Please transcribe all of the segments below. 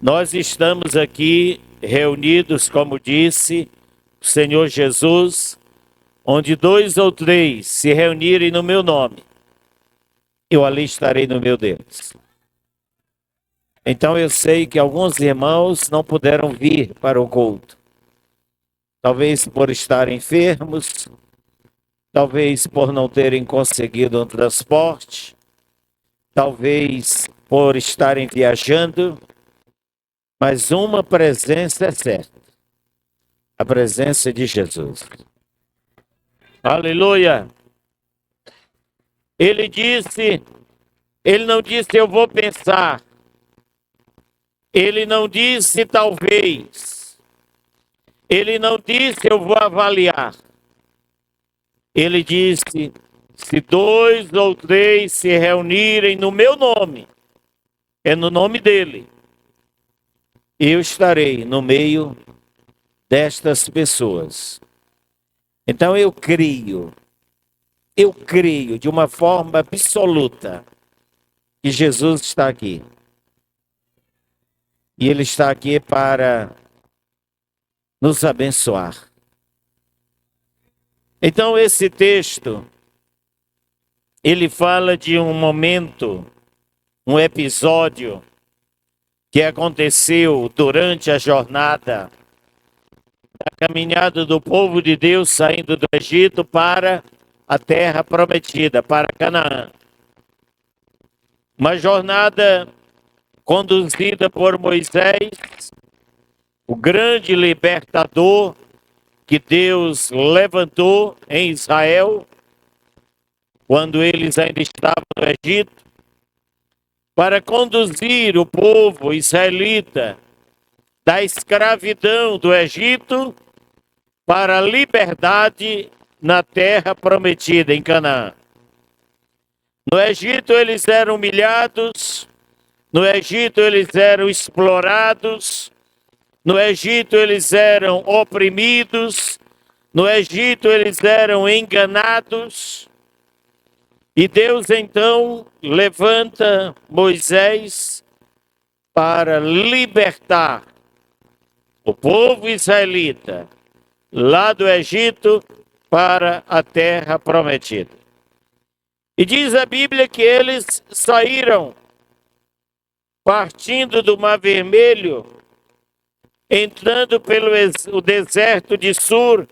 Nós estamos aqui reunidos, como disse o Senhor Jesus, onde 2 ou 3 se reunirem no meu nome, eu ali estarei no meio deles. Então eu sei que alguns irmãos não puderam vir para o culto. Talvez por estarem enfermos, talvez por não terem conseguido um transporte, talvez por estarem viajando, mas uma presença é certa, a presença de Jesus. Aleluia! Ele não disse eu vou pensar, ele não disse talvez, ele não disse eu vou avaliar, ele disse se 2 ou 3 se reunirem no meu nome, é no nome dele, eu estarei no meio destas pessoas. Então eu creio de uma forma absoluta que Jesus está aqui. E Ele está aqui para nos abençoar. Então esse texto, ele fala de um momento, um episódio que aconteceu durante a jornada, a caminhada do povo de Deus saindo do Egito para a terra prometida, para Canaã. Uma jornada conduzida por Moisés, o grande libertador que Deus levantou em Israel, quando eles ainda estavam no Egito, para conduzir o povo israelita da escravidão do Egito para a liberdade na terra prometida, em Canaã. No Egito eles eram humilhados, no Egito eles eram explorados, no Egito eles eram oprimidos, no Egito eles eram enganados. E Deus então levanta Moisés para libertar o povo israelita lá do Egito para a terra prometida. E diz a Bíblia que eles saíram partindo do Mar Vermelho, entrando pelo o deserto de Sur.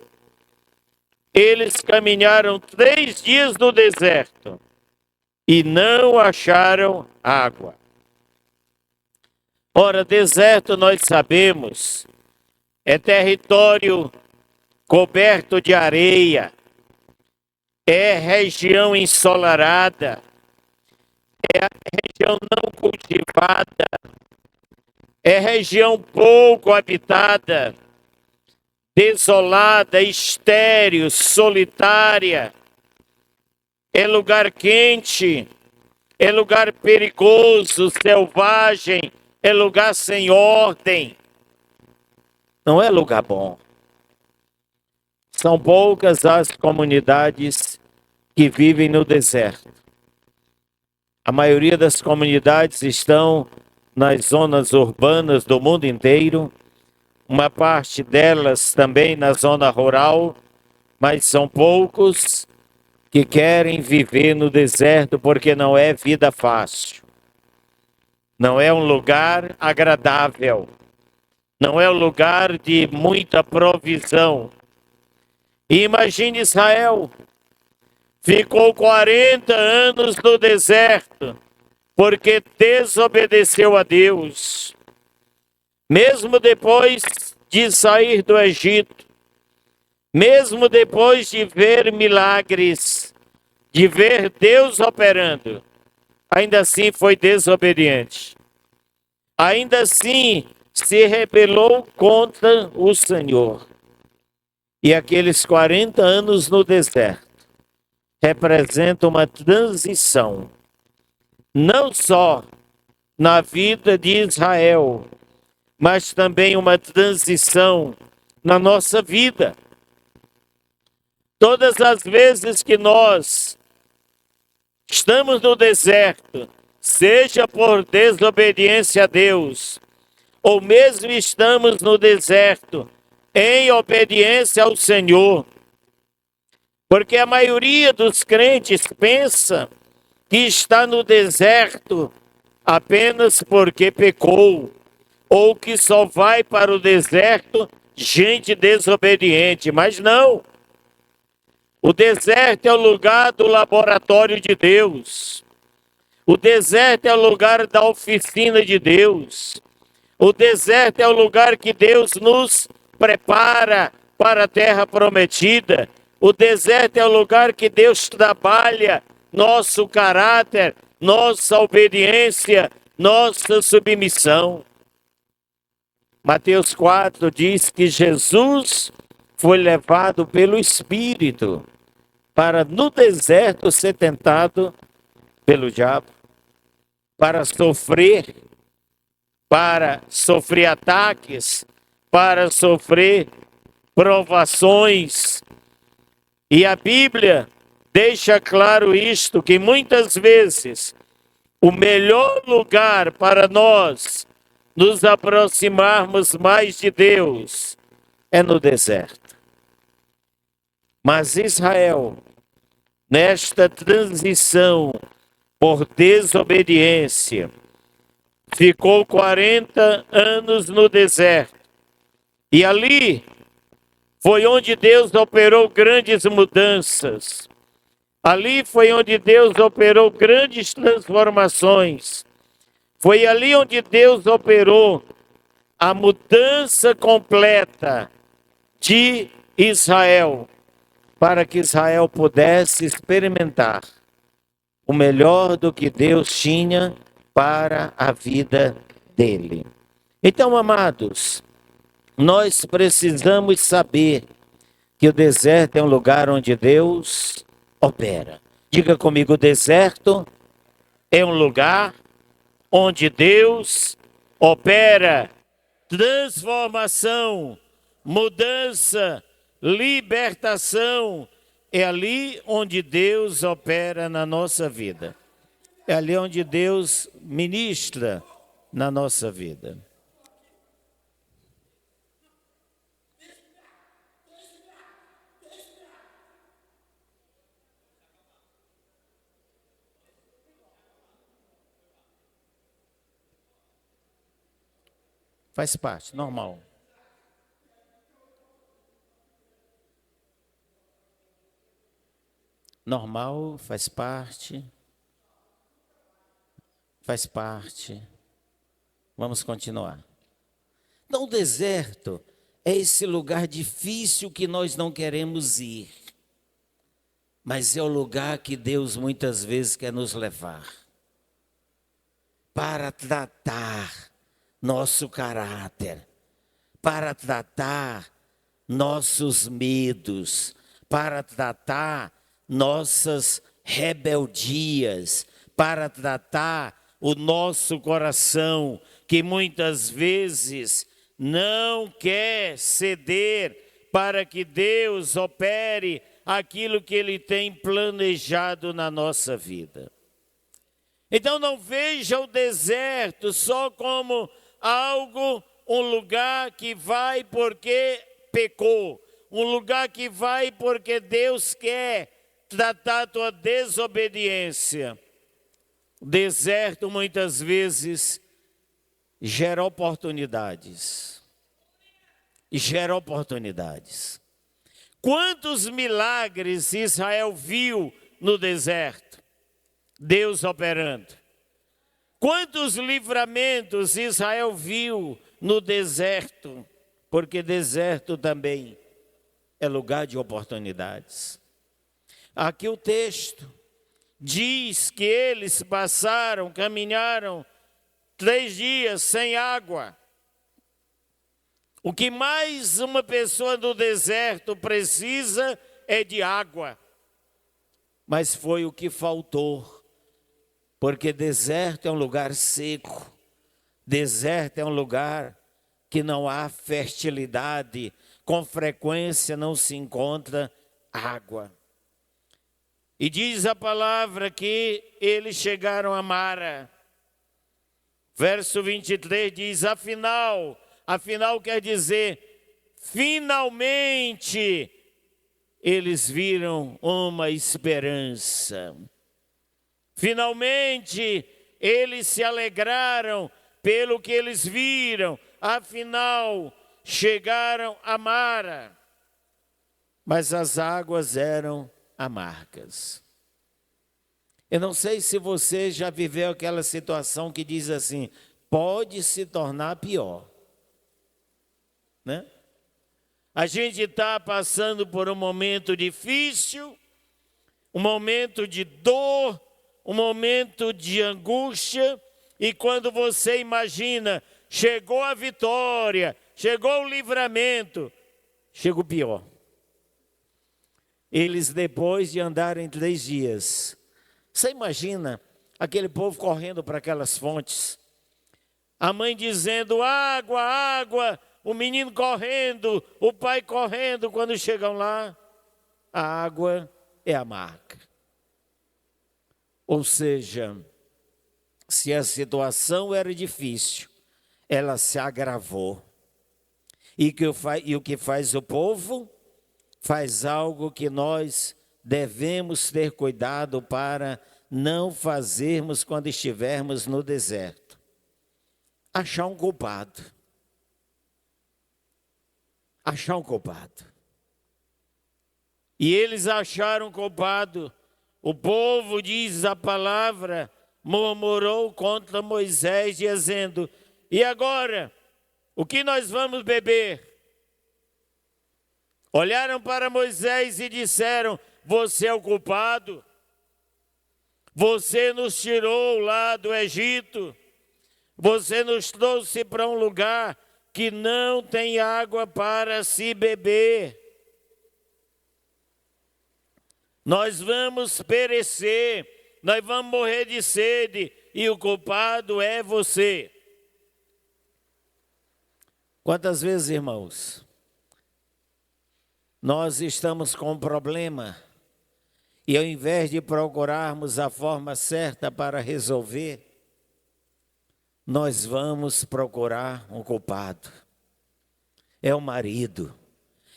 Eles caminharam 3 dias no deserto e não acharam água. Ora, deserto nós sabemos, é território coberto de areia, é região ensolarada, é região não cultivada, é região pouco habitada, desolada, estéril, solitária, é lugar quente, é lugar perigoso, selvagem, é lugar sem ordem, não é lugar bom. São poucas as comunidades que vivem no deserto. A maioria das comunidades estão nas zonas urbanas do mundo inteiro, uma parte delas também na zona rural, mas são poucos que querem viver no deserto porque não é vida fácil. Não é um lugar agradável. Não é um lugar de muita provisão. E imagine Israel, ficou 40 anos no deserto porque desobedeceu a Deus. Mesmo depois de sair do Egito, mesmo depois de ver milagres, de ver Deus operando, ainda assim foi desobediente. Ainda assim se rebelou contra o Senhor. E aqueles 40 anos no deserto representam uma transição, não só na vida de Israel, mas também uma transição na nossa vida. Todas as vezes que nós estamos no deserto, seja por desobediência a Deus, ou mesmo estamos no deserto, em obediência ao Senhor. Porque a maioria dos crentes pensa que está no deserto apenas porque pecou, ou que só vai para o deserto gente desobediente, mas não. O deserto é o lugar do laboratório de Deus. O deserto é o lugar da oficina de Deus. O deserto é o lugar que Deus nos prepara para a terra prometida. O deserto é o lugar que Deus trabalha nosso caráter, nossa obediência, nossa submissão. Mateus 4 diz que Jesus foi levado pelo Espírito para no deserto ser tentado pelo diabo, para sofrer ataques, para sofrer provações. E a Bíblia deixa claro isto, que muitas vezes o melhor lugar para nós nos aproximarmos mais de Deus é no deserto. Mas Israel, nesta transição por desobediência, ficou 40 anos no deserto. E ali foi onde Deus operou grandes mudanças. Ali foi onde Deus operou grandes transformações. Foi ali onde Deus operou a mudança completa de Israel, para que Israel pudesse experimentar o melhor do que Deus tinha para a vida dele. Então, amados, nós precisamos saber que o deserto é um lugar onde Deus opera. Diga comigo, o deserto é um lugar onde Deus opera transformação, mudança, libertação. É ali onde Deus opera na nossa vida. É ali onde Deus ministra na nossa vida. Faz parte, normal. Normal, faz parte. Faz parte. Vamos continuar. Então, o deserto é esse lugar difícil que nós não queremos ir. Mas é o lugar que Deus muitas vezes quer nos levar. Para tratar nosso caráter, para tratar nossos medos, para tratar nossas rebeldias, para tratar o nosso coração, que muitas vezes não quer ceder para que Deus opere aquilo que Ele tem planejado na nossa vida. Então não veja o deserto só como algo, um lugar que vai porque pecou, um lugar que vai porque Deus quer tratar a tua desobediência. O deserto muitas vezes gera oportunidades. Gera oportunidades. Quantos milagres Israel viu no deserto? Deus operando. Quantos livramentos Israel viu no deserto? Porque deserto também é lugar de oportunidades. Aqui o texto diz que eles caminharam 3 dias sem água. O que mais uma pessoa do deserto precisa é de água. Mas foi o que faltou. Porque deserto é um lugar seco. Deserto é um lugar que não há fertilidade. Com frequência não se encontra água. E diz a palavra que eles chegaram a Mara. Verso 23 diz: afinal quer dizer, finalmente eles viram uma esperança. Finalmente eles se alegraram pelo que eles viram. Afinal, chegaram a Mara. Mas as águas eram amargas. Eu não sei se você já viveu aquela situação que diz assim, pode se tornar pior, né? A gente está passando por um momento difícil, um momento de dor, um momento de angústia, e quando você imagina, chegou a vitória, chegou o livramento, chega o pior. Eles, depois de andarem 3 dias, você imagina aquele povo correndo para aquelas fontes, a mãe dizendo, água, água, o menino correndo, o pai correndo. Quando chegam lá, a água é amarga. Ou seja, se a situação era difícil, ela se agravou. E o que faz o povo? Faz algo que nós devemos ter cuidado para não fazermos quando estivermos no deserto. Achar um culpado. Achar um culpado. E eles acharam culpado. O povo, diz a palavra, murmurou contra Moisés, dizendo, e agora, o que nós vamos beber? Olharam para Moisés e disseram, você é o culpado. Você nos tirou lá do Egito. Você nos trouxe para um lugar que não tem água para se beber. Nós vamos perecer, nós vamos morrer de sede e o culpado é você. Quantas vezes, irmãos, nós estamos com um problema e ao invés de procurarmos a forma certa para resolver, nós vamos procurar um culpado. É o marido,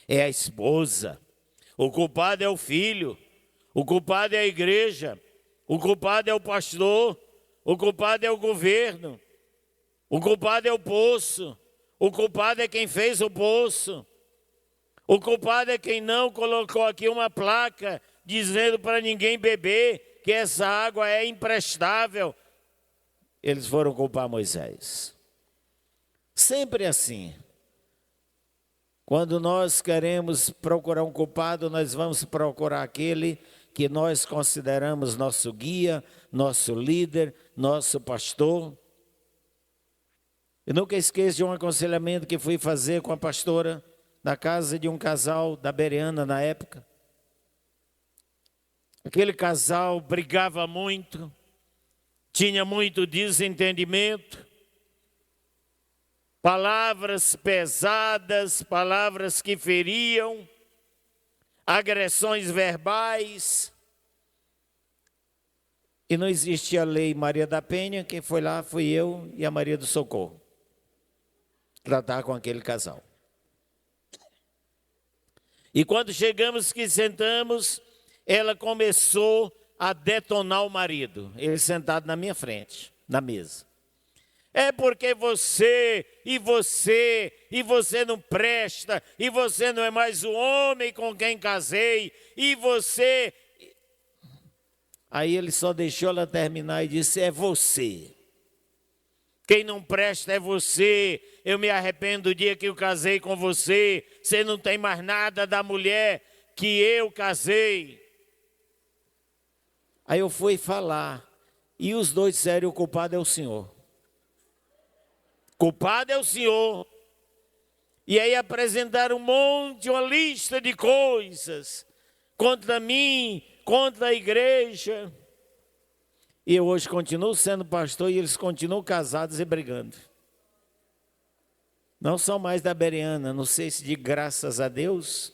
é a esposa, o culpado é o filho, o culpado é a igreja, o culpado é o pastor, o culpado é o governo, o culpado é o poço, o culpado é quem fez o poço. O culpado é quem não colocou aqui uma placa dizendo para ninguém beber que essa água é imprestável. Eles foram culpar Moisés. Sempre assim. Quando nós queremos procurar um culpado, nós vamos procurar aquele que nós consideramos nosso guia, nosso líder, nosso pastor. Eu nunca esqueço de um aconselhamento que fui fazer com a pastora na casa de um casal da Bereana na época. Aquele casal brigava muito, tinha muito desentendimento, palavras pesadas, palavras que feriam, agressões verbais. E não existia a lei Maria da Penha, quem foi lá fui eu e a Maria do Socorro, tratar com aquele casal. E quando chegamos que sentamos, ela começou a detonar o marido, ele sentado na minha frente, na mesa. É porque você não presta, e você não é mais o homem com quem casei, e você... Aí ele só deixou ela terminar e disse, é você. Quem não presta é você. Eu me arrependo do dia que eu casei com você. Você não tem mais nada da mulher que eu casei. Aí eu fui falar. E os dois disseram, o culpado é o senhor. Culpado é o senhor. E aí apresentaram uma lista de coisas contra mim, contra a igreja. E eu hoje continuo sendo pastor e eles continuam casados e brigando. Não são mais da Bereana, não sei se de graças a Deus,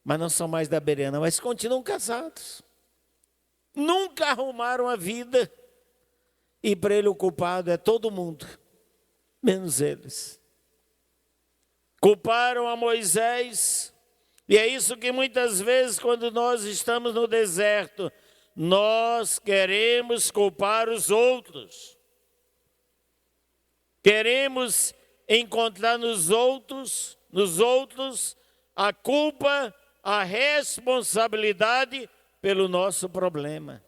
mas não são mais da Bereana, mas continuam casados. Nunca arrumaram a vida. E para ele o culpado é todo mundo, menos eles. Culparam a Moisés, e é isso que muitas vezes quando nós estamos no deserto, nós queremos culpar os outros. Queremos encontrar nos outros a culpa, a responsabilidade pelo nosso problema.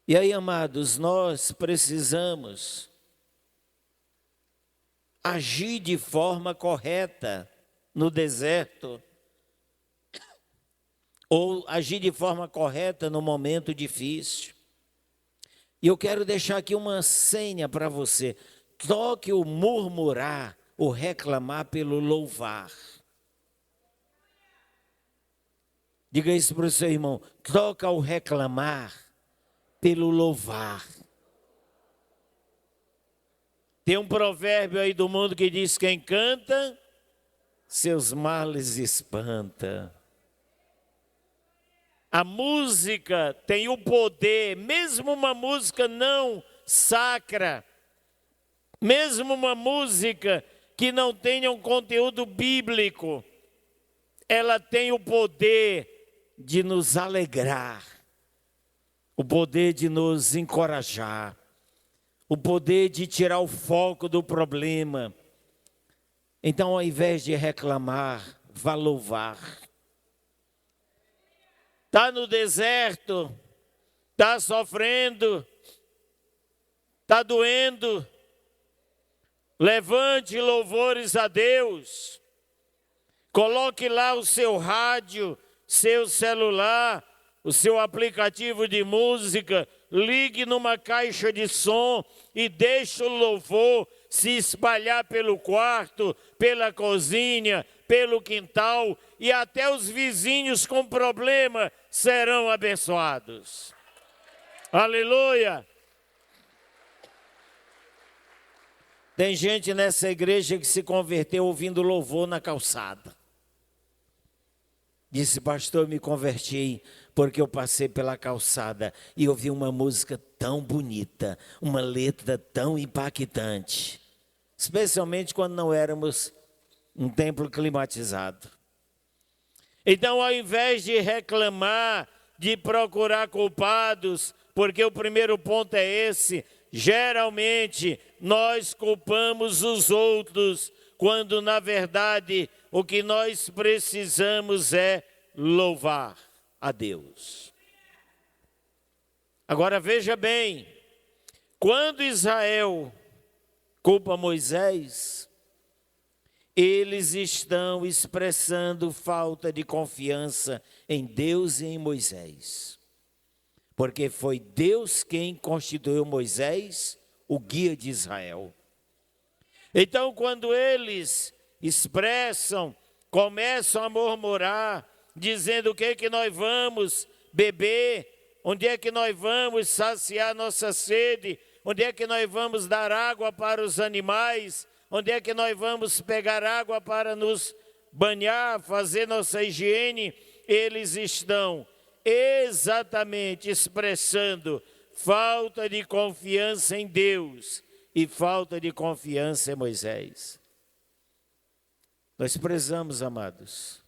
E aí, amados, nós precisamos agir de forma correta no deserto, ou agir de forma correta no momento difícil. E eu quero deixar aqui uma senha para você. Troque o murmurar, o reclamar pelo louvar. Diga isso para o seu irmão. Troca o reclamar pelo louvar. Tem um provérbio aí do mundo que diz: quem canta, seus males espanta. A música tem o poder, mesmo uma música não sacra, mesmo uma música que não tenha um conteúdo bíblico, ela tem o poder de nos alegrar, o poder de nos encorajar, o poder de tirar o foco do problema. Então, ao invés de reclamar, vá louvar. Está no deserto, está sofrendo, está doendo. Levante louvores a Deus. Coloque lá o seu rádio, seu celular, o seu aplicativo de música. Ligue numa caixa de som e deixe o louvor se espalhar pelo quarto, pela cozinha, pelo quintal, e até os vizinhos com problema serão abençoados. Aleluia! Tem gente nessa igreja que se converteu ouvindo louvor na calçada. Disse: pastor, eu me converti porque eu passei pela calçada e ouvi uma música tão bonita, uma letra tão impactante. Especialmente quando não éramos um templo climatizado. Então, ao invés de reclamar, de procurar culpados, porque o primeiro ponto é esse, geralmente nós culpamos os outros, quando na verdade o que nós precisamos é louvar a Deus. Agora veja bem, quando Israel culpa Moisés, eles estão expressando falta de confiança em Deus e em Moisés. Porque foi Deus quem constituiu Moisés, o guia de Israel. Então, quando eles expressam, começam a murmurar, dizendo o que é que nós vamos beber, onde é que nós vamos saciar nossa sede, onde é que nós vamos dar água para os animais, onde é que nós vamos pegar água para nos banhar, fazer nossa higiene, eles estão exatamente expressando falta de confiança em Deus e falta de confiança em Moisés. Nós precisamos, amados,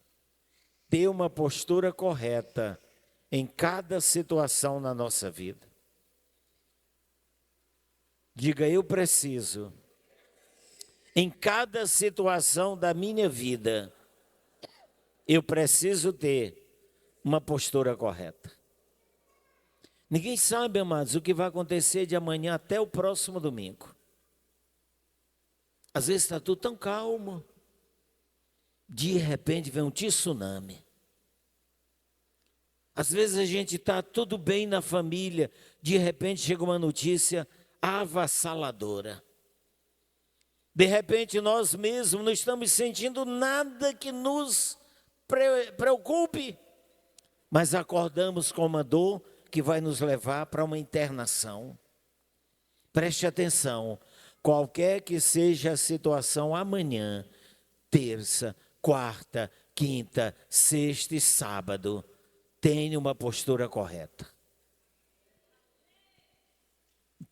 ter uma postura correta em cada situação na nossa vida. Diga: eu preciso, em cada situação da minha vida, eu preciso ter uma postura correta. Ninguém sabe, amados, o que vai acontecer de amanhã até o próximo domingo. Às vezes está tudo tão calmo, de repente vem um tsunami. Às vezes a gente está tudo bem na família, de repente chega uma notícia avassaladora. De repente nós mesmos não estamos sentindo nada que nos preocupe, mas acordamos com uma dor que vai nos levar para uma internação. Preste atenção, qualquer que seja a situação amanhã, terça, quarta, quinta, sexta e sábado, tenha uma postura correta.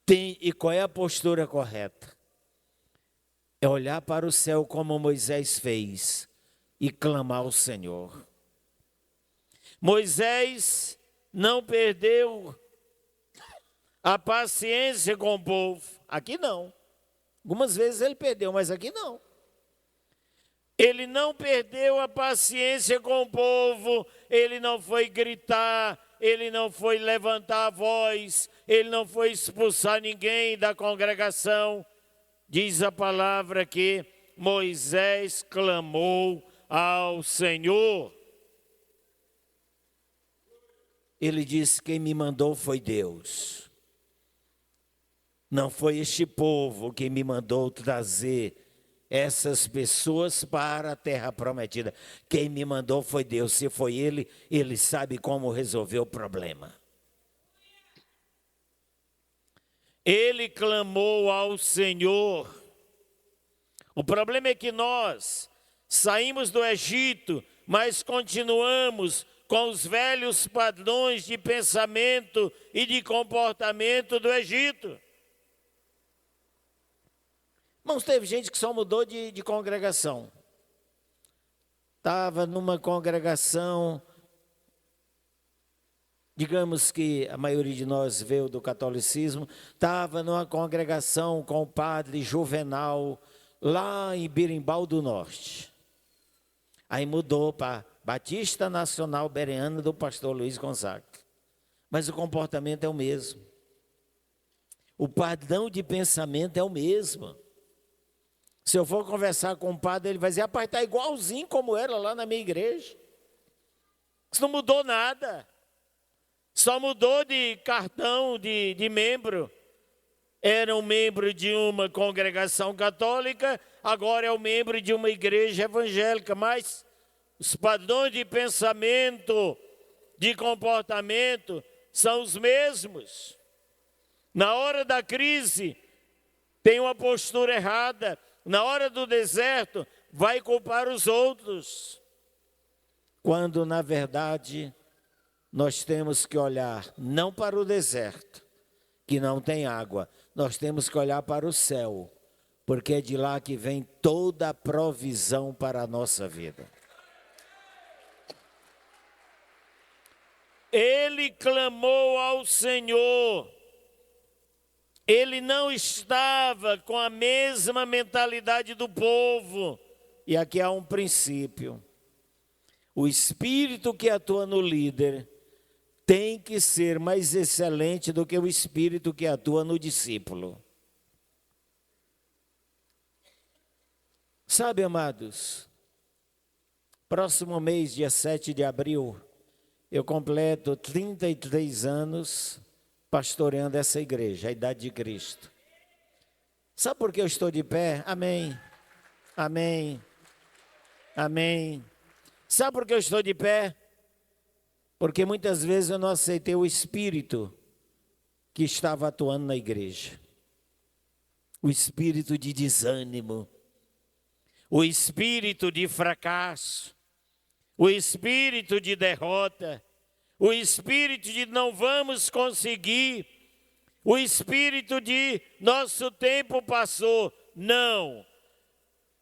E qual é a postura correta? É olhar para o céu como Moisés fez e clamar ao Senhor. Moisés não perdeu a paciência com o povo. Aqui não. Algumas vezes ele perdeu, mas aqui não. Ele não perdeu a paciência com o povo, ele não foi gritar, ele não foi levantar a voz, ele não foi expulsar ninguém da congregação. Diz a palavra que Moisés clamou ao Senhor. Ele disse: quem me mandou foi Deus. Não foi este povo que me mandou trazer essas pessoas para a terra prometida. Quem me mandou foi Deus. Se foi Ele, Ele sabe como resolver o problema. Ele clamou ao Senhor. O problema é que nós saímos do Egito, mas continuamos com os velhos padrões de pensamento e de comportamento do Egito. Irmãos, teve gente que só mudou de congregação. Estava numa congregação, digamos que a maioria de nós veio do catolicismo, estava numa congregação com o padre Juvenal, lá em Birimbau do Norte. Aí mudou para Batista Nacional Bereana do pastor Luiz Gonzaga. Mas o comportamento é o mesmo. O padrão de pensamento é o mesmo. Se eu for conversar com o padre, ele vai dizer: rapaz, está igualzinho como era lá na minha igreja. Isso não mudou nada. Só mudou de cartão de membro. Era um membro de uma congregação católica, agora é um membro de uma igreja evangélica. Mas os padrões de pensamento, de comportamento, são os mesmos. Na hora da crise, tem uma postura errada. Na hora do deserto, vai culpar os outros. Quando, na verdade, nós temos que olhar não para o deserto, que não tem água. Nós temos que olhar para o céu, porque é de lá que vem toda a provisão para a nossa vida. Ele clamou ao Senhor. Ele não estava com a mesma mentalidade do povo. E aqui há um princípio. O espírito que atua no líder tem que ser mais excelente do que o espírito que atua no discípulo. Sabe, amados, próximo mês, dia 7 de abril, eu completo 33 anos pastoreando essa igreja, a idade de Cristo. Sabe por que eu estou de pé? Amém, amém, amém. Sabe por que eu estou de pé? Porque muitas vezes eu não aceitei o espírito que estava atuando na igreja. O espírito de desânimo, o espírito de fracasso, o espírito de derrota, o espírito de não vamos conseguir, o espírito de nosso tempo passou. Não,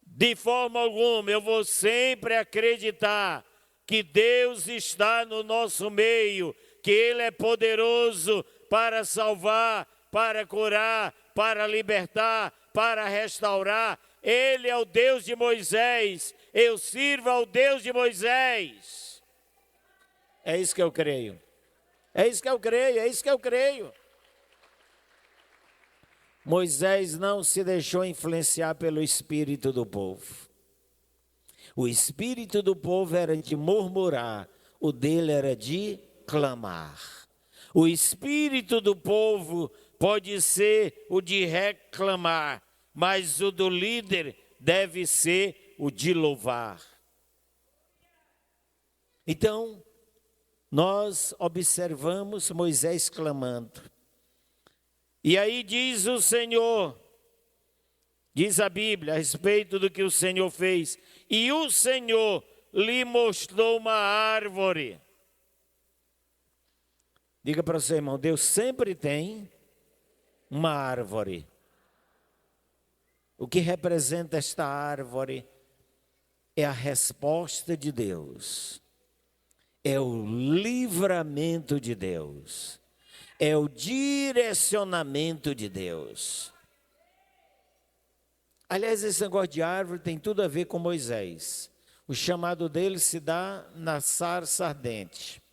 de forma alguma, eu vou sempre acreditar que Deus está no nosso meio, que Ele é poderoso para salvar, para curar, para libertar, para restaurar. Ele é o Deus de Moisés, eu sirvo ao Deus de Moisés. É isso que eu creio. É isso que eu creio, é isso que eu creio. Moisés não se deixou influenciar pelo espírito do povo. O espírito do povo era de murmurar, o dele era de clamar. O espírito do povo pode ser o de reclamar, mas o do líder deve ser o de louvar. Então, nós observamos Moisés clamando. E aí diz o Senhor, diz a Bíblia a respeito do que o Senhor fez. E o Senhor lhe mostrou uma árvore. Diga para o seu irmão: Deus sempre tem uma árvore. O que representa esta árvore é a resposta de Deus, é o livramento de Deus, é o direcionamento de Deus. Aliás, esse negócio de árvore tem tudo a ver com Moisés. O chamado dele se dá na sarça ardente.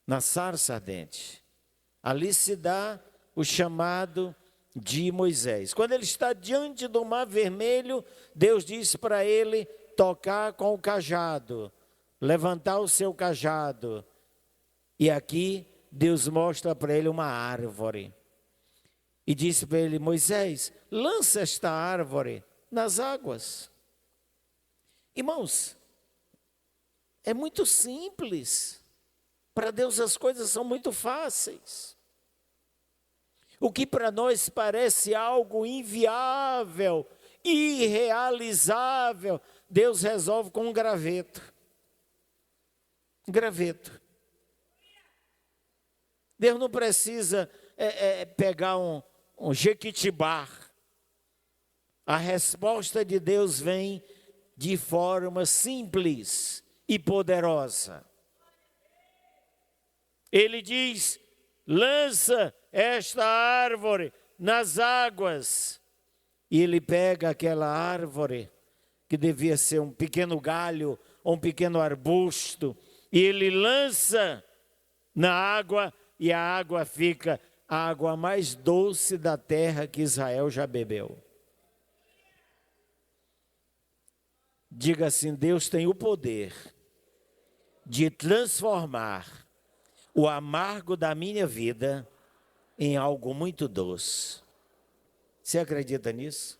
Na sarça ardente. Ali se dá o chamado de Moisés. Quando ele está diante do Mar Vermelho, Deus disse para ele tocar com o cajado, levantar o seu cajado. E aqui Deus mostra para ele uma árvore. E disse para ele: Moisés, lança esta árvore nas águas. Irmãos, é muito simples. Para Deus as coisas são muito fáceis. O que para nós parece algo inviável, irrealizável, Deus resolve com um graveto. Um graveto. Deus não precisa pegar um jequitibá. A resposta de Deus vem de forma simples e poderosa. Ele diz: lança esta árvore nas águas. E ele pega aquela árvore, que devia ser um pequeno galho ou um pequeno arbusto, e ele lança na água, e a água fica a água mais doce da terra que Israel já bebeu. Diga assim: Deus tem o poder de transformar o amargo da minha vida em algo muito doce. Você acredita nisso?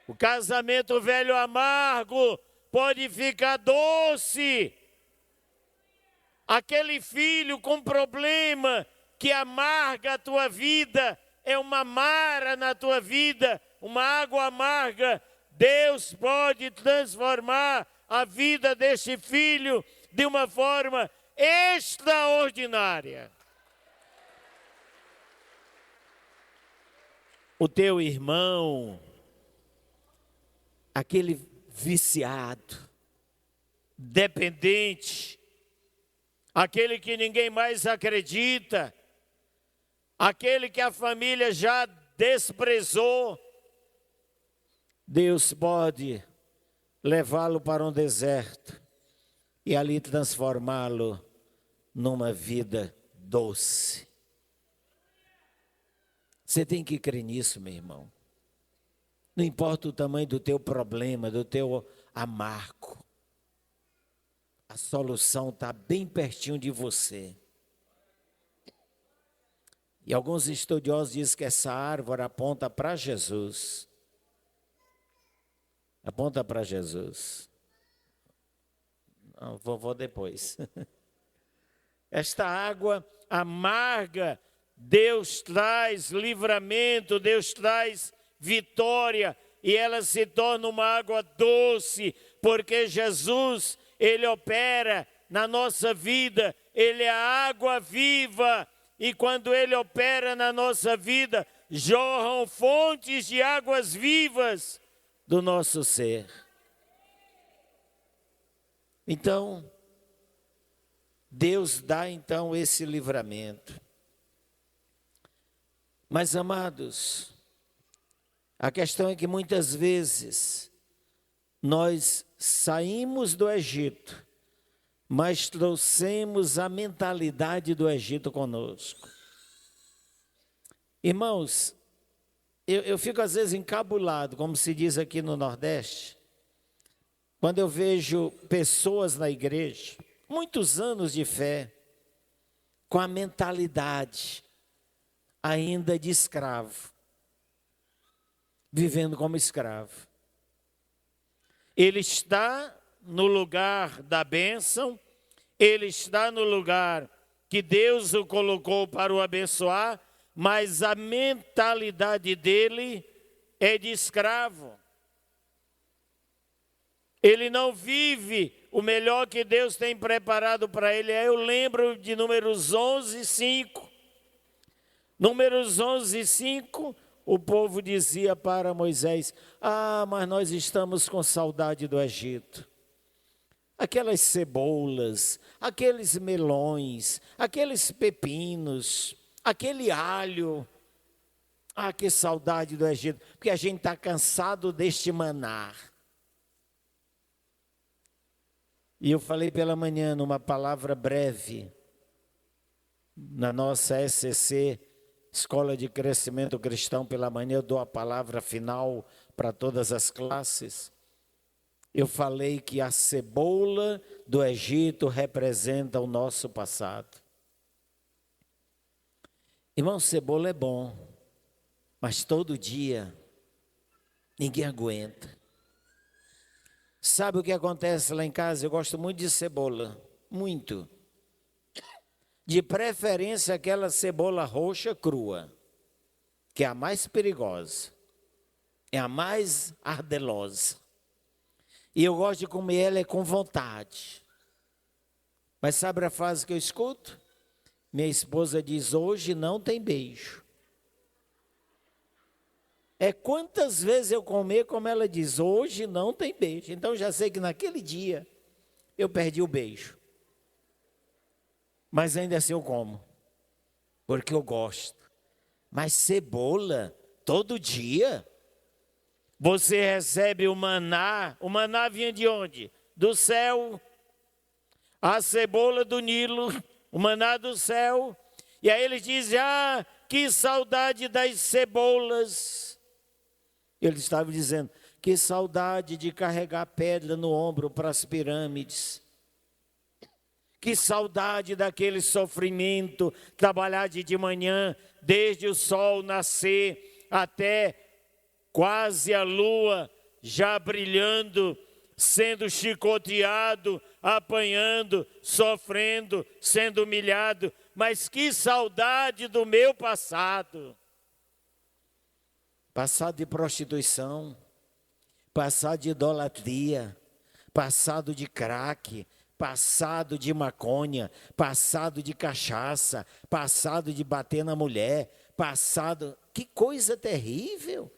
O casamento velho amargo pode ficar doce. Aquele filho com problema que amarga a tua vida, é uma mara na tua vida, uma água amarga. Deus pode transformar a vida deste filho de uma forma extraordinária. O teu irmão, aquele viciado, dependente, aquele que ninguém mais acredita, aquele que a família já desprezou, Deus pode levá-lo para um deserto e ali transformá-lo numa vida doce. Você tem que crer nisso, meu irmão. Não importa o tamanho do teu problema, do teu amargo. A solução está bem pertinho de você. E alguns estudiosos dizem que essa árvore aponta para Jesus. Aponta para Jesus. Não, vou depois. Esta água amarga, Deus traz livramento, Deus traz vitória, e ela se torna uma água doce, porque Jesus, Ele opera na nossa vida, Ele é a água viva, e quando Ele opera na nossa vida, jorram fontes de águas vivas do nosso ser. Então, Deus dá então esse livramento. Mas, amados, a questão é que muitas vezes nós saímos do Egito, mas trouxemos a mentalidade do Egito conosco. Irmãos, eu fico às vezes encabulado, como se diz aqui no Nordeste, quando eu vejo pessoas na igreja, muitos anos de fé, com a mentalidade ainda de escravo, vivendo como escravo. Ele está no lugar da bênção, ele está no lugar que Deus o colocou para o abençoar, mas a mentalidade dele é de escravo. Ele não vive o melhor que Deus tem preparado para ele. Eu lembro de Números 11, 5. Números 11:5, o povo dizia para Moisés: mas nós estamos com saudade do Egito. Aquelas cebolas, aqueles melões, aqueles pepinos, aquele alho. Que saudade do Egito, porque a gente está cansado deste maná. E eu falei pela manhã, numa palavra breve, na nossa SCC, Escola de Crescimento Cristão, pela manhã eu dou a palavra final para todas as classes. Eu falei que a cebola do Egito representa o nosso passado. Irmão, cebola é bom, mas todo dia ninguém aguenta. Sabe o que acontece lá em casa? Eu gosto muito de cebola, muito. De preferência aquela cebola roxa crua, que é a mais perigosa, é a mais ardelosa. E eu gosto de comer ela com vontade. Mas sabe a frase que eu escuto? Minha esposa diz: hoje não tem beijo. É quantas vezes eu comer, como ela diz, hoje não tem beijo. Então já sei que naquele dia eu perdi o beijo. Mas ainda assim eu como, porque eu gosto. Mas cebola, todo dia, você recebe o maná vinha de onde? Do céu. A cebola do Nilo, o maná do céu. E aí eles dizem: que saudade das cebolas. Ele estava dizendo: que saudade de carregar pedra no ombro para as pirâmides. Que saudade daquele sofrimento, trabalhar de manhã, desde o sol nascer até quase a lua já brilhando, sendo chicoteado, apanhando, sofrendo, sendo humilhado. Mas que saudade do meu passado. Passado de prostituição, passado de idolatria, passado de crack, passado de maconha, passado de cachaça, passado de bater na mulher, passado... Que coisa terrível!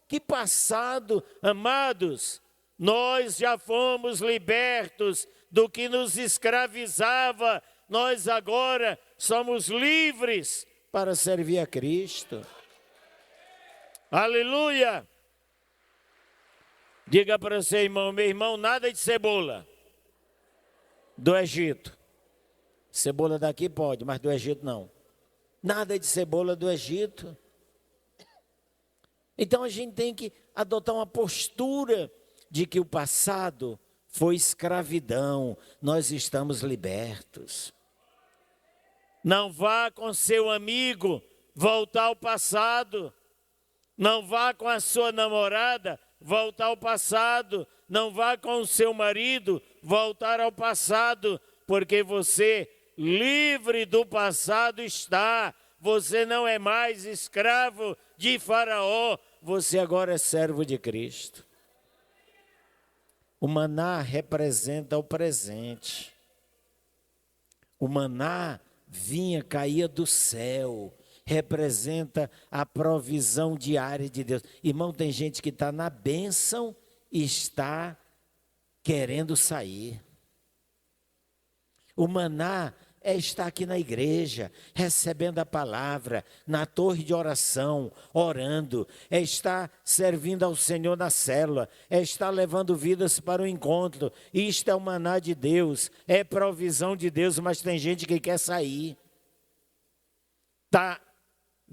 Que passado, amados! Nós já fomos libertos do que nos escravizava, nós agora somos livres para servir a Cristo. Aleluia! Diga para o seu irmão: meu irmão, nada de cebola do Egito. Cebola daqui pode, mas do Egito não. Nada de cebola do Egito. Então a gente tem que adotar uma postura de que o passado foi escravidão, nós estamos libertos. Não vá com seu amigo voltar ao passado. Não vá com a sua namorada voltar ao passado. Não vá com o seu marido voltar ao passado, porque você, livre do passado está. Você não é mais escravo de Faraó, você agora é servo de Cristo. O maná representa o presente. O maná caía do céu, representa a provisão diária de Deus. Irmão, tem gente que está na bênção e está querendo sair. O maná é estar aqui na igreja, recebendo a palavra, na torre de oração, orando, é estar servindo ao Senhor na célula, é estar levando vidas para o encontro. Isto é o maná de Deus, é provisão de Deus, mas tem gente que quer sair. Está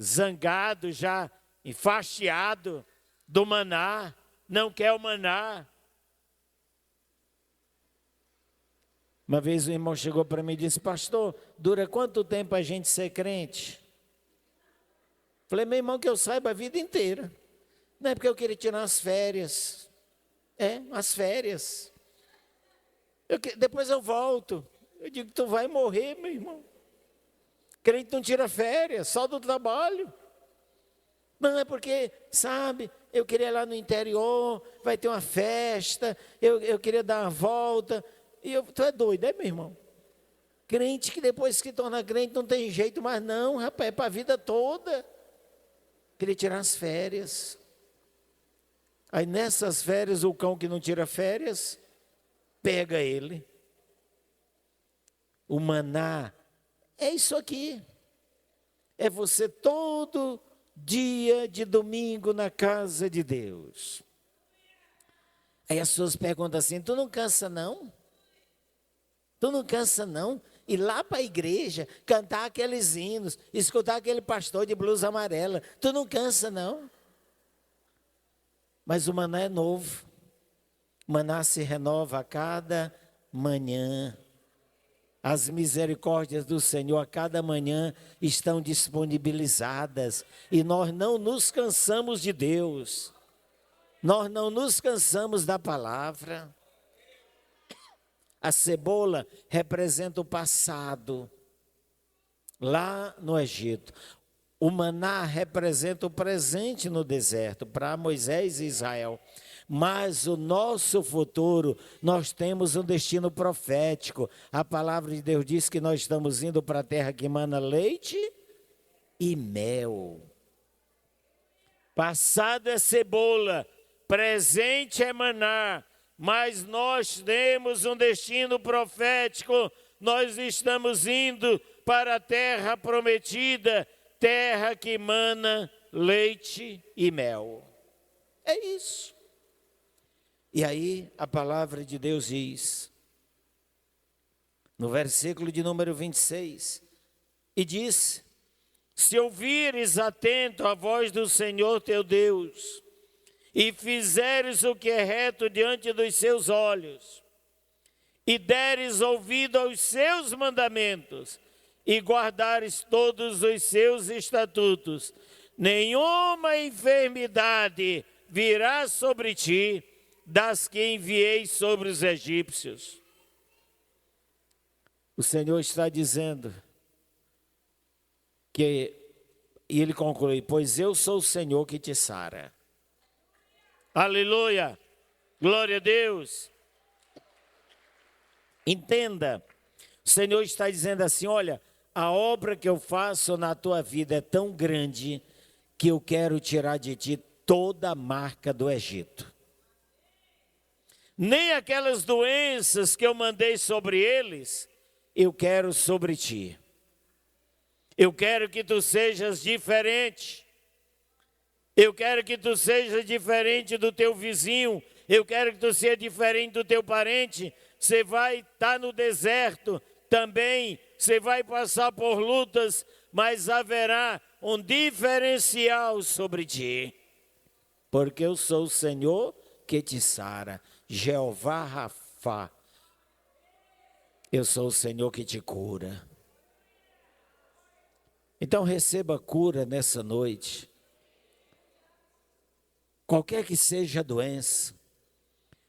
zangado já, enfastiado do maná, não quer o maná. Uma vez o irmão chegou para mim e disse: pastor, dura quanto tempo a gente ser crente? Falei: meu irmão, que eu saiba a vida inteira. Não é porque eu queria tirar as férias. As férias. Depois eu volto. Eu digo: tu vai morrer, meu irmão. Crente não tira férias, só do trabalho. Não, é porque, sabe, eu queria ir lá no interior, vai ter uma festa, eu queria dar uma volta. Tu é doido, meu irmão? Crente que depois que torna crente não tem jeito mais não, rapaz, é para a vida toda. Queria tirar as férias. Aí nessas férias, o cão que não tira férias, pega ele. O maná é isso aqui. É você todo dia de domingo na casa de Deus. Aí as pessoas perguntam assim, tu não cansa não? Tu não cansa não? Ir lá para a igreja, cantar aqueles hinos, escutar aquele pastor de blusa amarela. Tu não cansa não? Mas o maná é novo. O maná se renova a cada manhã. As misericórdias do Senhor a cada manhã estão disponibilizadas. E nós não nos cansamos de Deus. Nós não nos cansamos da palavra. A cebola representa o passado, lá no Egito. O maná representa o presente no deserto, para Moisés e Israel. Mas o nosso futuro, nós temos um destino profético. A palavra de Deus diz que nós estamos indo para a terra que emana leite e mel. Passado é cebola, presente é maná. Mas nós temos um destino profético, nós estamos indo para a terra prometida, terra que emana leite e mel. É isso. E aí a palavra de Deus diz, no versículo de número 26, e diz, se ouvires atento a voz do Senhor teu Deus, e fizeres o que é reto diante dos seus olhos, e deres ouvido aos seus mandamentos, e guardares todos os seus estatutos, nenhuma enfermidade virá sobre ti, das que enviei sobre os egípcios. O Senhor está dizendo que, e ele conclui, pois eu sou o Senhor que te sara. Aleluia, glória a Deus. Entenda, o Senhor está dizendo assim, olha, a obra que eu faço na tua vida é tão grande que eu quero tirar de ti toda a marca do Egito. Nem aquelas doenças que eu mandei sobre eles, eu quero sobre ti. Eu quero que tu sejas diferente. Eu quero que tu seja diferente do teu vizinho. Eu quero que tu seja diferente do teu parente. Você vai estar no deserto também. Você vai passar por lutas, mas haverá um diferencial sobre ti. Porque eu sou o Senhor que te sara. Jeová Rafá. Eu sou o Senhor que te cura. Então receba cura nessa noite. Qualquer que seja a doença,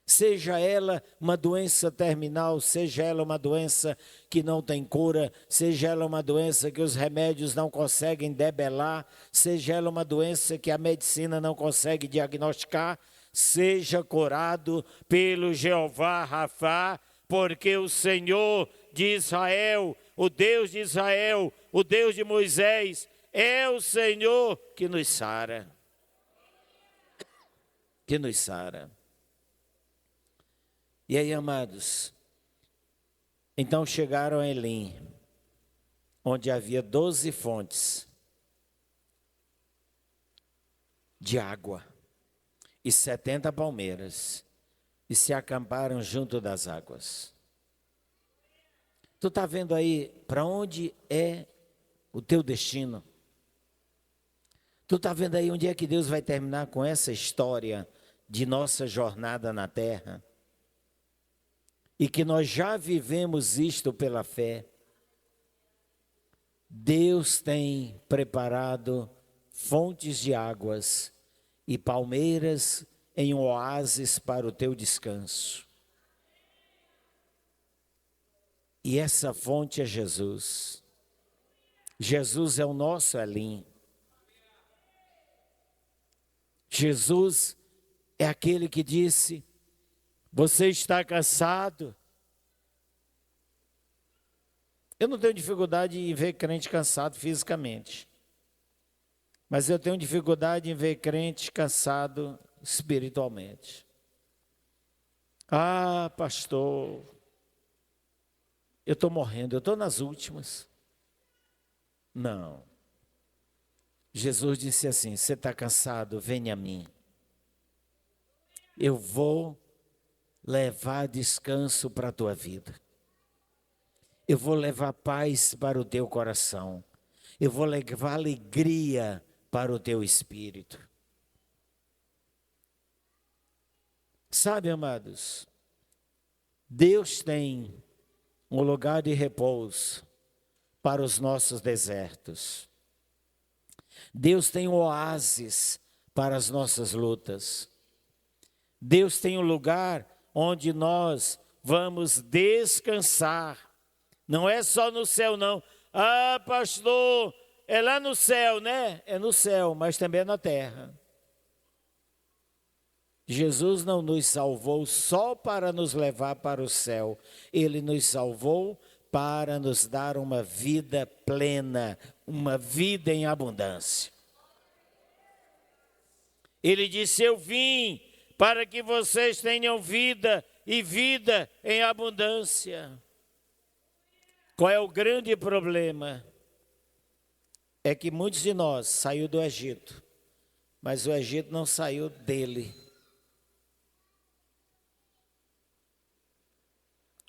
seja ela uma doença terminal, seja ela uma doença que não tem cura, seja ela uma doença que os remédios não conseguem debelar, seja ela uma doença que a medicina não consegue diagnosticar, seja curado pelo Jeová Rafá, porque o Senhor de Israel, o Deus de Israel, o Deus de Moisés, é o Senhor que nos sara. Que nos sara. E aí, amados, então chegaram a Elim, onde havia 12 fontes de água e 70 palmeiras, e se acamparam junto das águas. Tu está vendo aí para onde é o teu destino? Tu está vendo aí onde é que Deus vai terminar com essa história de nossa jornada na terra? E que nós já vivemos isto pela fé. Deus tem preparado fontes de águas e palmeiras em um oásis para o teu descanso. E essa fonte é Jesus. Jesus é o nosso Elim. Jesus é aquele que disse, você está cansado? Eu não tenho dificuldade em ver crente cansado fisicamente, mas eu tenho dificuldade em ver crente cansado espiritualmente. Ah, pastor, eu estou morrendo, eu estou nas últimas. Não. Jesus disse assim: você está cansado? Venha a mim. Eu vou levar descanso para a tua vida. Eu vou levar paz para o teu coração. Eu vou levar alegria para o teu espírito. Sabe, amados, Deus tem um lugar de repouso para os nossos desertos. Deus tem um oásis para as nossas lutas. Deus tem um lugar onde nós vamos descansar. Não é só no céu, não. Ah, pastor, é lá no céu, né? É no céu, mas também é na terra. Jesus não nos salvou só para nos levar para o céu. Ele nos salvou para nos dar uma vida plena, uma vida em abundância. Ele disse: eu vim para que vocês tenham vida e vida em abundância. Qual é o grande problema? É que muitos de nós saíram do Egito, mas o Egito não saiu dele.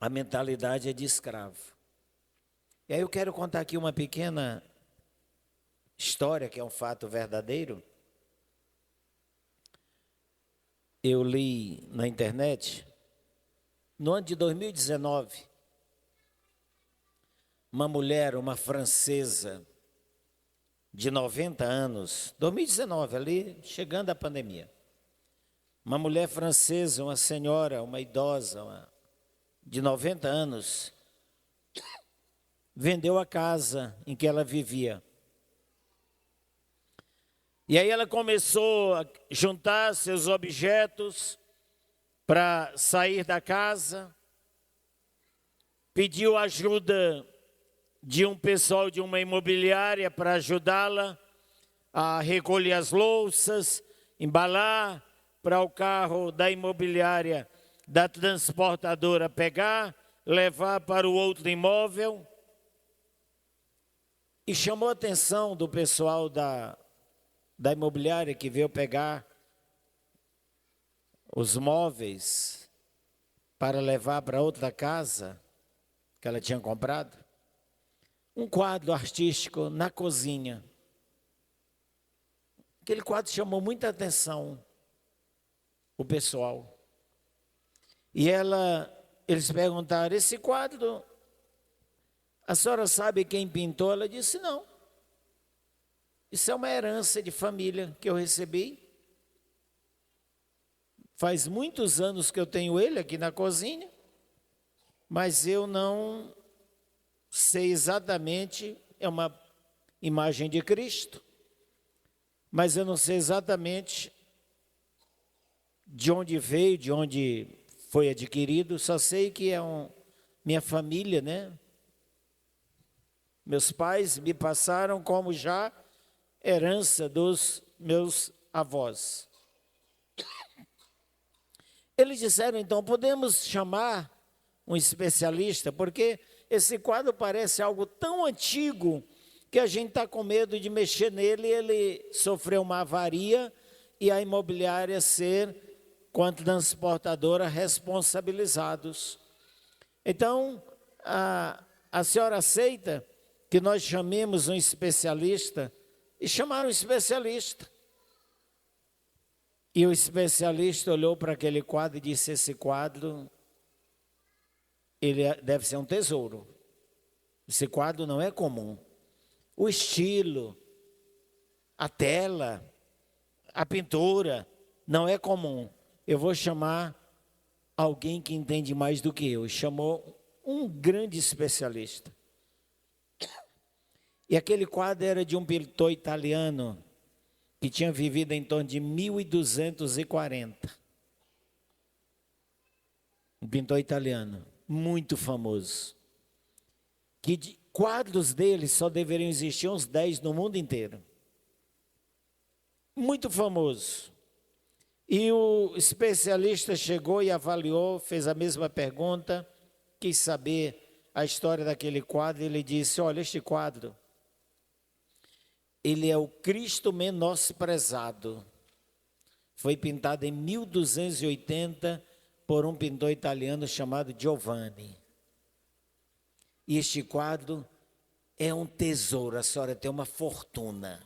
A mentalidade é de escravo. E aí eu quero contar aqui uma pequena história, que é um fato verdadeiro. Eu li na internet, no ano de 2019, uma mulher, uma francesa, de 90 anos, 2019, ali, chegando a pandemia. Uma mulher francesa, uma senhora, uma idosa, de 90 anos, vendeu a casa em que ela vivia. E aí ela começou a juntar seus objetos para sair da casa, pediu ajuda de um pessoal de uma imobiliária para ajudá-la a recolher as louças, embalar para o carro da imobiliária, da transportadora pegar, levar para o outro imóvel. E chamou a atenção do pessoal da imobiliária que veio pegar os móveis para levar para outra casa que ela tinha comprado. Um quadro artístico na cozinha. Aquele quadro chamou muita atenção o pessoal. E eles perguntaram: esse quadro, a senhora sabe quem pintou? Ela disse: não. Isso é uma herança de família que eu recebi. Faz muitos anos que eu tenho ele aqui na cozinha, mas eu não sei exatamente, é uma imagem de Cristo, mas eu não sei exatamente de onde veio, de onde foi adquirido, só sei que é minha família, né? Meus pais me passaram como já herança dos meus avós. Eles disseram, então, podemos chamar um especialista, porque esse quadro parece algo tão antigo que a gente está com medo de mexer nele. Ele sofreu uma avaria e a imobiliária ser, com a transportadora, responsabilizados. Então, a senhora aceita que nós chamemos um especialista? E chamaram um especialista. E o especialista olhou para aquele quadro e disse: esse quadro, ele deve ser um tesouro. Esse quadro não é comum. O estilo, a tela, a pintura, não é comum. Eu vou chamar alguém que entende mais do que eu. Chamou um grande especialista. E aquele quadro era de um pintor italiano que tinha vivido em torno de 1240. Um pintor italiano, muito famoso. Que Quadros dele só deveriam existir uns 10 no mundo inteiro. Muito famoso. E o especialista chegou e avaliou, fez a mesma pergunta, quis saber a história daquele quadro. Ele disse: olha, este quadro, ele é o Cristo menosprezado. Foi pintado em 1280 por um pintor italiano chamado Giovanni. E este quadro é um tesouro, a senhora tem uma fortuna.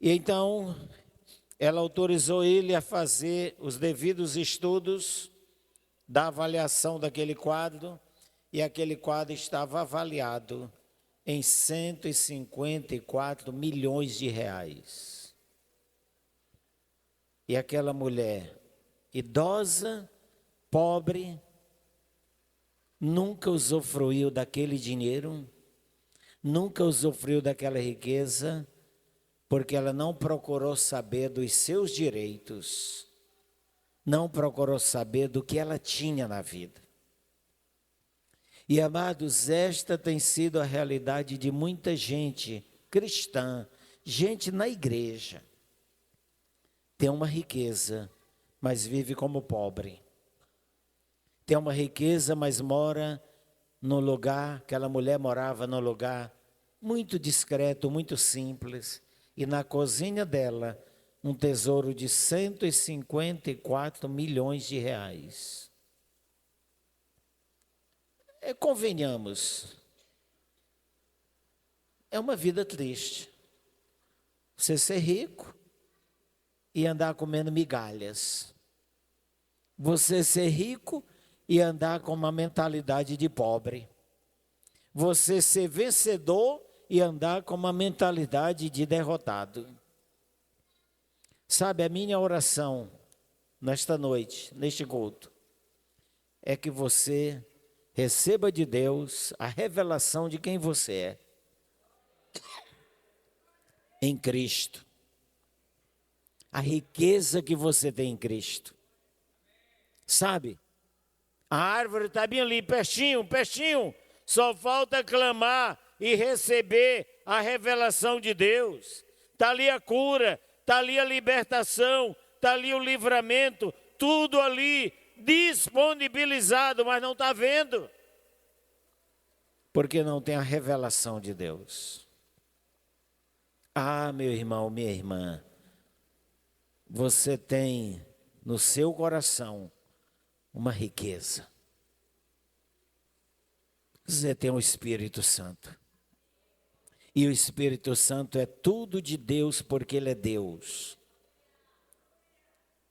E então, ela autorizou ele a fazer os devidos estudos da avaliação daquele quadro, e aquele quadro estava avaliado em 154 milhões de reais. E aquela mulher, idosa, pobre, nunca usufruiu daquele dinheiro, nunca usufruiu daquela riqueza, porque ela não procurou saber dos seus direitos, não procurou saber do que ela tinha na vida. E, amados, esta tem sido a realidade de muita gente cristã, gente na igreja. Tem uma riqueza, mas vive como pobre. Tem uma riqueza, mas mora no lugar, aquela mulher morava num lugar muito discreto, muito simples. E na cozinha dela, um tesouro de 154 milhões de reais. Convenhamos, é uma vida triste. Você ser rico e andar comendo migalhas. Você ser rico e andar com uma mentalidade de pobre. Você ser vencedor e andar com uma mentalidade de derrotado. Sabe, a minha oração nesta noite, neste culto, é que você receba de Deus a revelação de quem você é em Cristo. A riqueza que você tem em Cristo. Sabe? A árvore está bem ali, pertinho, pertinho. Só falta clamar e receber a revelação de Deus. Está ali a cura, está ali a libertação, está ali o livramento, tudo ali disponibilizado, mas não está vendo. Porque não tem a revelação de Deus. Ah, meu irmão, minha irmã, você tem no seu coração uma riqueza. Você tem o Espírito Santo. E o Espírito Santo é tudo de Deus, porque Ele é Deus.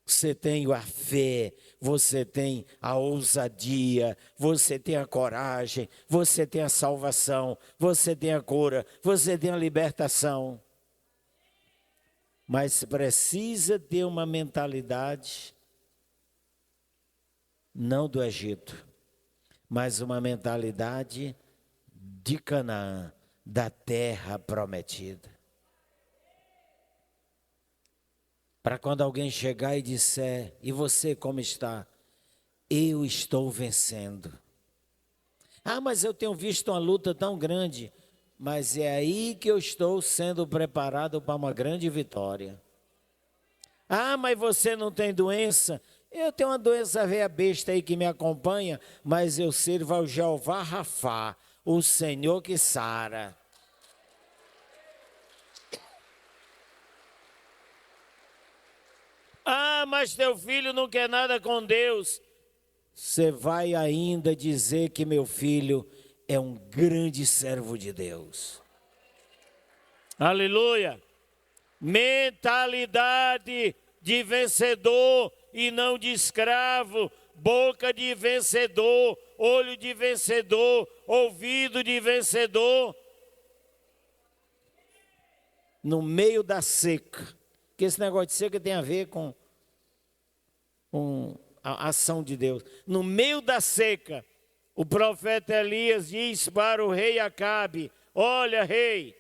Você tem a fé, você tem a ousadia, você tem a coragem, você tem a salvação, você tem a cura, você tem a libertação. Mas precisa ter uma mentalidade, não do Egito, mas uma mentalidade de Canaã, da terra prometida. Para quando alguém chegar e disser: e você como está? Eu estou vencendo. Ah, mas eu tenho visto uma luta tão grande. Mas é aí que eu estou sendo preparado para uma grande vitória. Ah, mas você não tem doença? Eu tenho uma doença veia besta aí que me acompanha, mas eu sirvo ao Jeová Rafá, o Senhor que sara. Ah, mas teu filho não quer nada com Deus. Você vai ainda dizer que meu filho é um grande servo de Deus. Aleluia. Mentalidade de vencedor e não de escravo. Boca de vencedor, olho de vencedor, ouvido de vencedor. No meio da seca. Porque esse negócio de seca tem a ver com a ação de Deus. No meio da seca, o profeta Elias diz para o rei Acabe: olha, rei,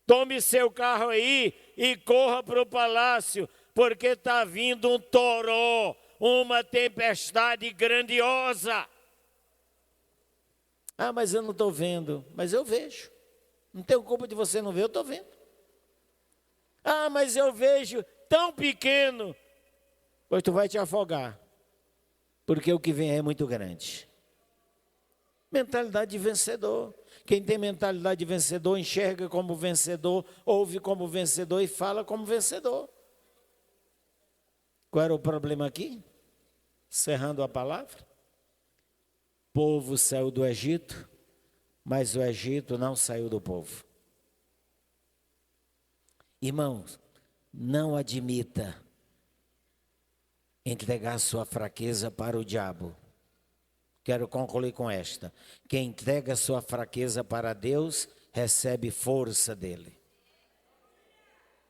tome seu carro aí e corra para o palácio, porque está vindo um toró, uma tempestade grandiosa. Ah, mas eu não estou vendo. Mas eu vejo. Não tenho culpa de você não ver, eu estou vendo. Ah, mas eu vejo tão pequeno. Pois tu vai te afogar. Porque o que vem é muito grande. Mentalidade de vencedor. Quem tem mentalidade de vencedor, enxerga como vencedor, ouve como vencedor e fala como vencedor. Qual era o problema aqui? Cerrando a palavra. O povo saiu do Egito, mas o Egito não saiu do povo. Irmãos, não admita entregar sua fraqueza para o diabo. Quero concluir com esta. Quem entrega sua fraqueza para Deus, recebe força dele.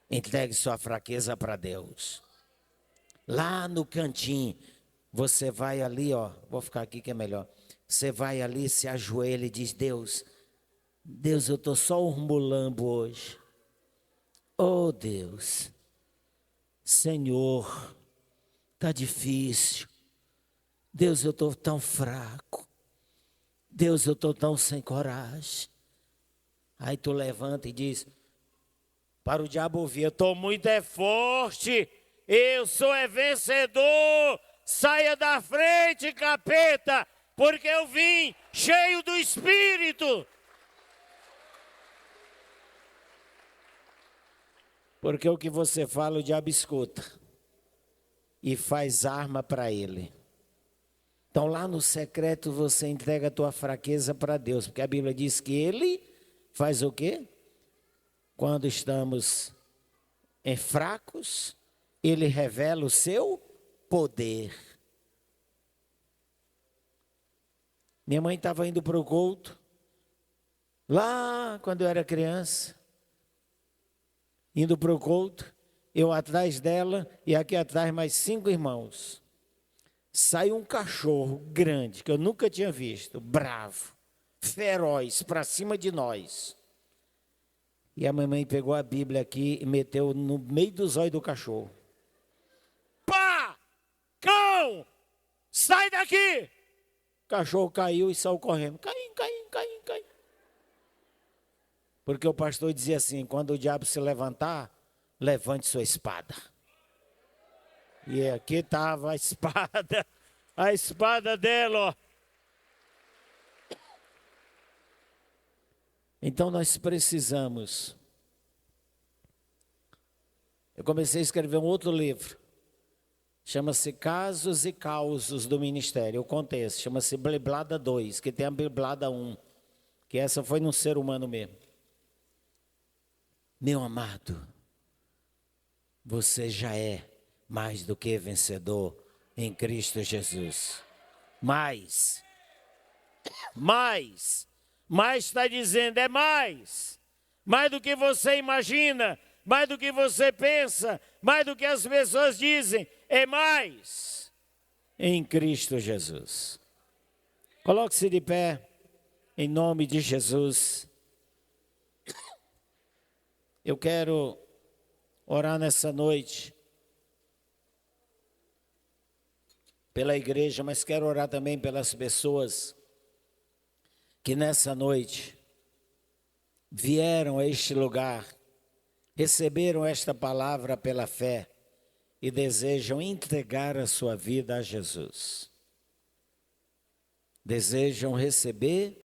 Entregue sua fraqueza para Deus. Lá no cantinho, você vai ali, ó, vou ficar aqui que é melhor. Você vai ali, se ajoelha e diz, Deus, eu estou só um mulambo hoje. Oh Deus, Senhor, está difícil. Deus, eu estou tão fraco. Deus, eu estou tão sem coragem. Aí tu levanta e diz, para o diabo ouvir, eu estou muito forte, eu sou vencedor, saia da frente, capeta, porque eu vim cheio do Espírito. Porque o que você fala, o diabo escuta e faz arma para ele. Então lá no secreto você entrega a tua fraqueza para Deus, porque a Bíblia diz que Ele faz o quê? Quando estamos fracos, Ele revela o seu poder. Minha mãe estava indo para o culto, lá quando eu era criança, indo para o culto, eu atrás dela e aqui atrás mais 5 irmãos. Saiu um cachorro grande, que eu nunca tinha visto, bravo, feroz, para cima de nós. E a mamãe pegou a Bíblia aqui e meteu no meio dos olhos do cachorro. Pá! Cão! Sai daqui! O cachorro caiu e saiu correndo. Caiu. Porque o pastor dizia assim, quando o diabo se levantar, levante sua espada. E aqui estava a espada dela, ó. Então nós precisamos. Eu comecei a escrever um outro livro, chama-se Casos e Causos do Ministério. Eu contei esse, chama-se Biblada 2, que tem a Biblada 1, que essa foi no ser humano mesmo. Meu amado, você já é mais do que vencedor em Cristo Jesus. Mais está dizendo, é mais do que você imagina, mais do que você pensa, mais do que as pessoas dizem, é mais em Cristo Jesus. Coloque-se de pé, em nome de Jesus. Eu quero orar nessa noite pela igreja, mas quero orar também pelas pessoas que nessa noite vieram a este lugar, receberam esta palavra pela fé e desejam entregar a sua vida a Jesus. Desejam receber